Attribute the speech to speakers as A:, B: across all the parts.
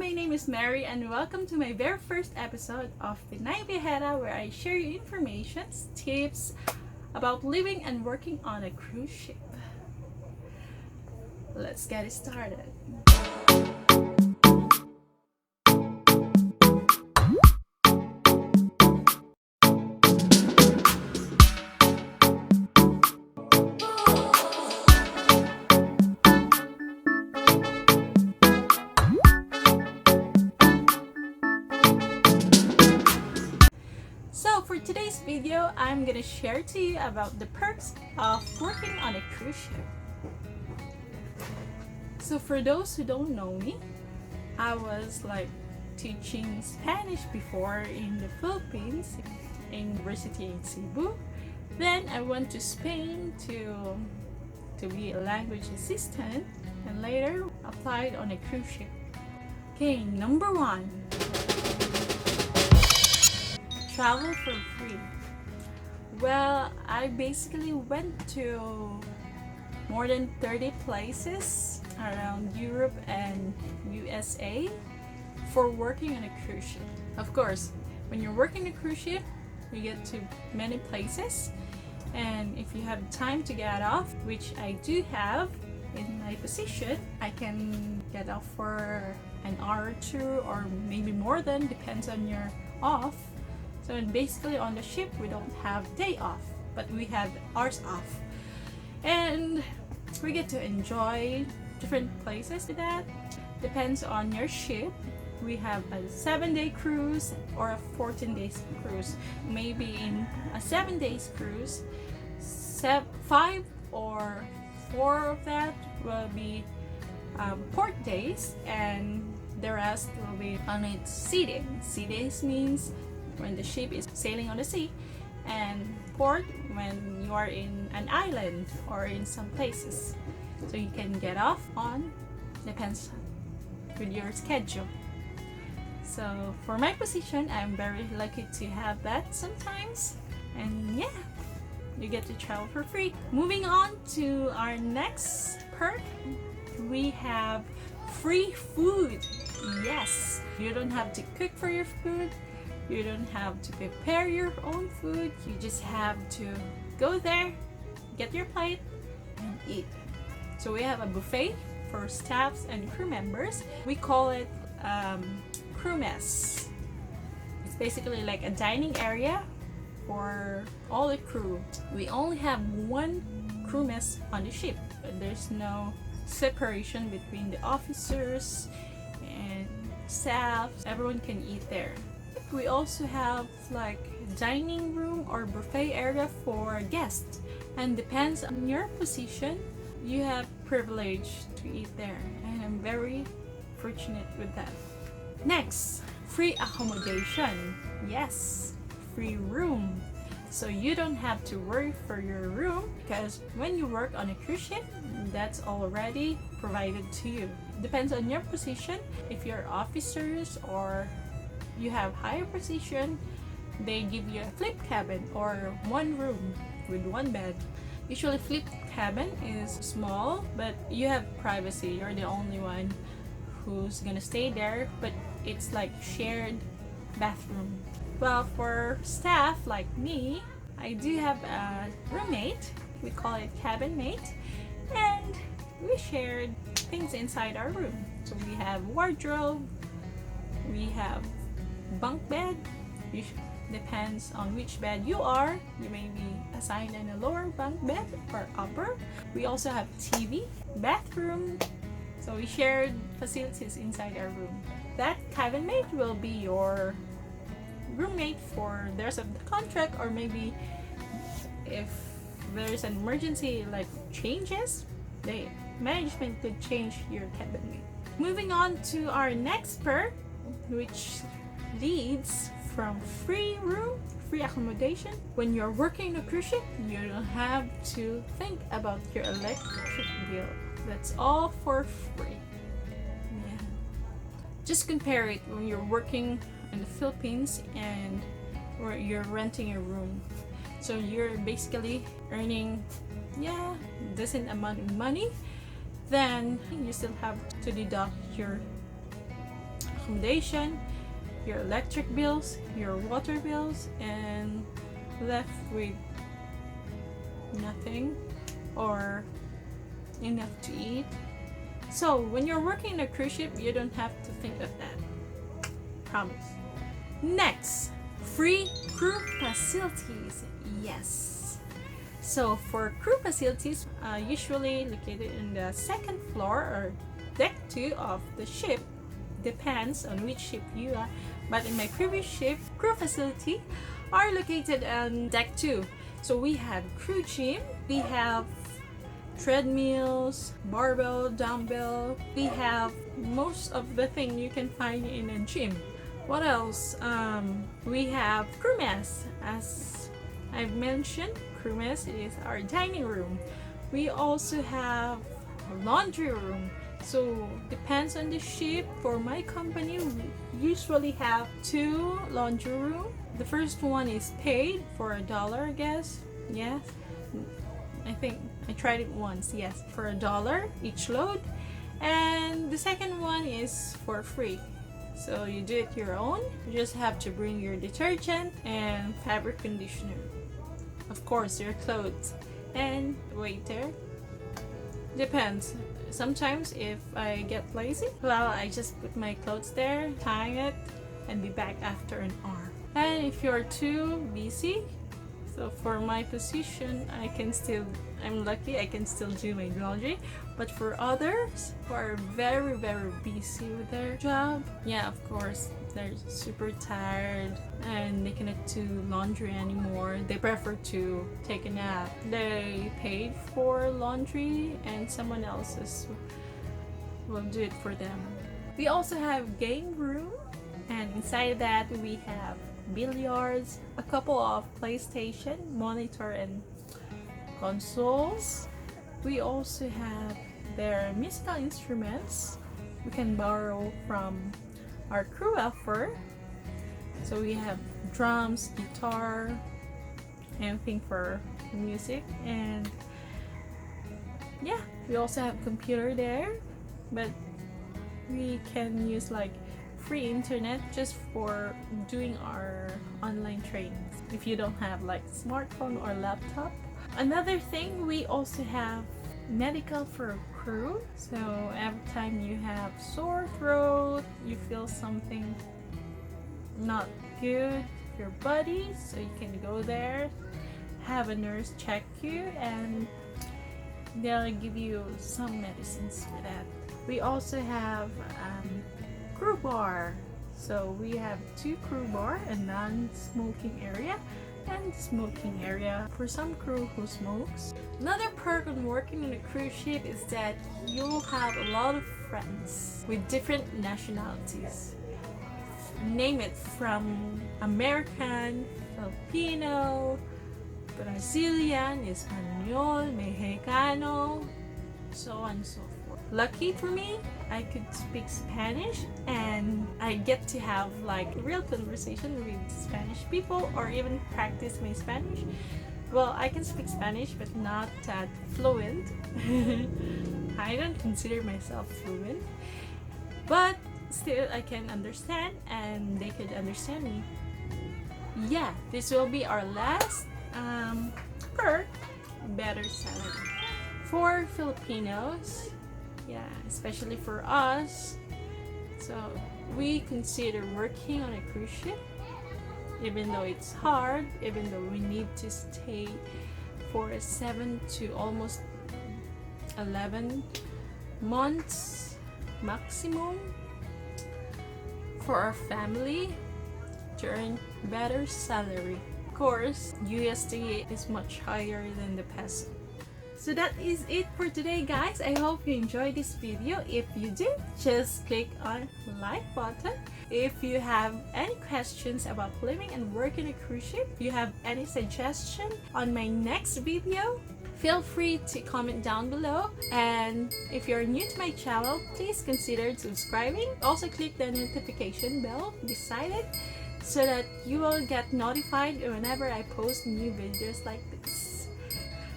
A: my name is Mary and welcome to my very first episode of Pinay Viajera, where I share you information, tips about living and working on a cruise ship. Let's get it started. So for today's video, I'm gonna share to you about the perks of working on a cruise ship. So for those who don't know me, I was teaching Spanish before in the Philippines, in University in Cebu. Then I went to Spain to be a language assistant, and later applied on a cruise ship. Okay, number one. Travel for free. Well, I basically went to more than 30 places around Europe and USA for working on a cruise ship. Of course, when you're working a cruise ship, you get to many places, and if you have time to get off, which I do have in my position, I can get off for an hour or two, or maybe more than, depends on your off. So basically on the ship we don't have day off, but we have hours off, and we get to enjoy different places with that. Depends on your ship. We have a 7-day cruise or a 14 days cruise. Maybe in a 7 days cruise, 5 or 4 of that will be port days, and the rest will be on its sea days. Sea days means when the ship is sailing on the sea, and port when you are in an island or in some places. So you can get off on, depends with your schedule. So for my position, I'm very lucky to have that sometimes, and yeah, you get to travel for free. Moving on to our next perk, we have free food. Yes, you don't have to cook for your food. You don't have to prepare your own food. You just have to go there, get your plate, and eat. So we have a buffet for staffs and crew members. We call it crew mess. It's basically like a dining area for all the crew. We only have one crew mess on the ship. There's no separation between the officers and staff. Everyone can eat there. We also have dining room or buffet area for guests, and depends on your position, you have privilege to eat there, and I'm very fortunate with that. Next, free accommodation. Yes, free room. So you don't have to worry for your room, because when you work on a cruise ship, that's already provided to you. Depends on your position. If you're officers or you have higher position, they give you a flip cabin or one room with one bed. Usually flip cabin is small, but you have privacy. You're the only one who's gonna stay there, but it's like shared bathroom. Well, for staff like me, I do have a roommate. We call it cabin mate, and we shared things inside our room. So we have wardrobe, we have bunk bed. Depends on which bed you are. You may be assigned in a lower bunk bed or upper. We also have TV, bathroom. So we shared facilities inside our room. That cabin mate will be your roommate for the rest of the contract, or maybe if there's an emergency like changes, the management could change your cabin mate. Moving on to our next perk, which leads from free room, free accommodation. When you're working in a cruise ship, you don't have to think about your electric bill. That's all for free. Yeah. Just compare it when you're working in the Philippines and where you're renting a room. So you're basically earning decent amount of money, then you still have to deduct your accommodation, your electric bills, your water bills, and left with nothing or enough to eat. So when you're working in a cruise ship, you don't have to think of that. Promise. Next, free crew facilities. Yes. So for crew facilities, usually located in the second floor or deck 2 of the ship. Depends on which ship you are. But in my previous ship, crew facility are located on deck 2. So we have crew gym, we have treadmills, barbell, dumbbell. We have most of the thing you can find in a gym. What else? We have crew mess. As I've mentioned, crew mess is our dining room. We also have a laundry room. So depends on the ship. For my company, we usually have 2 laundry rooms. The first one is paid for $1, I guess. Yes, I think I tried it once. Yes, for $1 each load. And the second one is for free. So you do it your own. You just have to bring your detergent and fabric conditioner. Of course, your clothes and waiter. Depends. Sometimes if I get lazy, well, I just put my clothes there, tie it, and be back after an hour. And if you're too busy, so for my position, I'm lucky I can still do my laundry. But for others who are very, very busy with their job, yeah, of course, they're super tired and they cannot do laundry anymore. They prefer to take a nap. They paid for laundry and someone else will do it for them. We also have game room, and inside that we have billiards, a couple of PlayStation, monitor, and consoles. We also have their musical instruments we can borrow from our crew welfare. So we have drums, guitar, anything for music, and yeah, we also have computer there, but we can use like free internet just for doing our online trainings if you don't have like smartphone or laptop. Another thing, we also have medical for crew. So every time you have sore throat, you feel something not good with your body, so you can go there, have a nurse check you, and they'll give you some medicines for that. We also have crew bar. So we have 2 crew bar, a non-smoking area and smoking area for some crew who smokes. Another perk on working on a cruise ship is that you'll have a lot of friends with different nationalities. Name it, from American, Filipino, Brazilian, Espanol, Mexicano, so on and so forth. Lucky for me, I could speak Spanish and I get to have like real conversation with Spanish people, or even practice my Spanish. Well, I can speak Spanish but not that fluent. I don't consider myself fluent, but still I can understand and they could understand me. Yeah, this will be our last perk, better salary. For Filipinos, yeah, especially for us, so we consider working on a cruise ship, even though it's hard, even though we need to stay for 7 to almost 11 months maximum for our family to earn better salary. Of course, USD is much higher than the peso. So that is it for today, guys. I hope you enjoyed this video. If you did, just click on like button. If you have any questions about living and working a cruise ship, if you have any suggestion on my next video, feel free to comment down below. And if you're new to my channel, please consider subscribing. Also click the notification bell beside it so that you will get notified whenever I post new videos like this.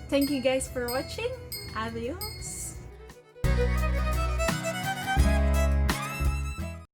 A: Thank you guys for watching. Adios.